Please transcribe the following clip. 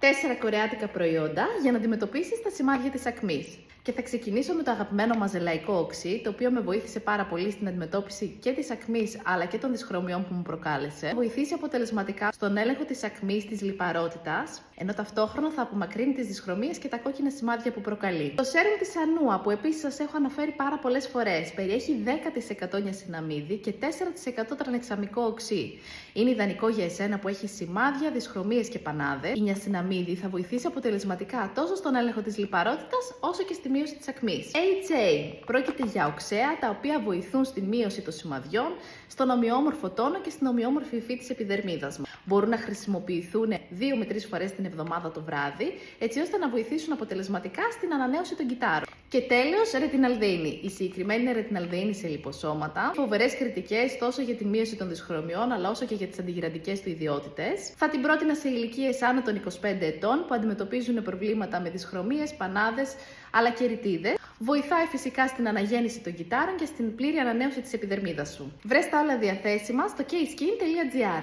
4 κορεάτικα προϊόντα για να αντιμετωπίσεις τα σημάδια της ακμής. Και θα ξεκινήσω με το αγαπημένο μας ζελαϊκό οξύ, το οποίο με βοήθησε πάρα πολύ στην αντιμετώπιση και της ακμής αλλά και των δυσχρωμιών που μου προκάλεσε. Βοηθήσει αποτελεσματικά στον έλεγχο της ακμής, της λιπαρότητας, ενώ ταυτόχρονα θα απομακρύνει τις δυσχρωμίες και τα κόκκινα σημάδια που προκαλεί. Το σέρουμ της Ανούα, που επίσης σας έχω αναφέρει πάρα πολλές φορές, περιέχει 10% νιασιναμίδι και 4% τρανεξαμικό οξύ. Είναι ιδανικό για εσένα που έχει σημάδια, δυσχρωμίες και πανάδες. Η νιασιναμίδι θα βοηθήσει αποτελεσματικά τόσο στον έλεγχο της λιπαρότητας όσο και στη μείωση της ακμής. HA. Πρόκειται για οξέα τα οποία βοηθούν στη μείωση των σημαδιών, στον ομοιόμορφο τόνο και στην ομοιόμορφη υφή της επιδερμίδας μας. Μπορούν να χρησιμοποιηθούν 2 με 3 φορές την εβδομάδα το βράδυ, έτσι ώστε να βοηθήσουν αποτελεσματικά στην ανανέωση των κυτάρων. Και τέλος, ρετιναλδεΐνη. Η συγκεκριμένη ρετιναλδεΐνη σε λιποσώματα. Φοβερές κριτικές τόσο για τη μείωση των δυσχρωμιών, αλλά όσο και για τις αντιγυραντικές του ιδιότητες. Θα την πρότεινα σε ηλικίες άνω των 25 ετών που αντιμετωπίζουν προβλήματα με δυσχρωμίες, πανάδες αλλά και ρητίδες. Βοηθάει φυσικά στην αναγέννηση των κυτάρων και στην πλήρη ανανέωση της επιδερμίδας σου. Βρες τα όλα διαθέσιμα στο kskin.gr.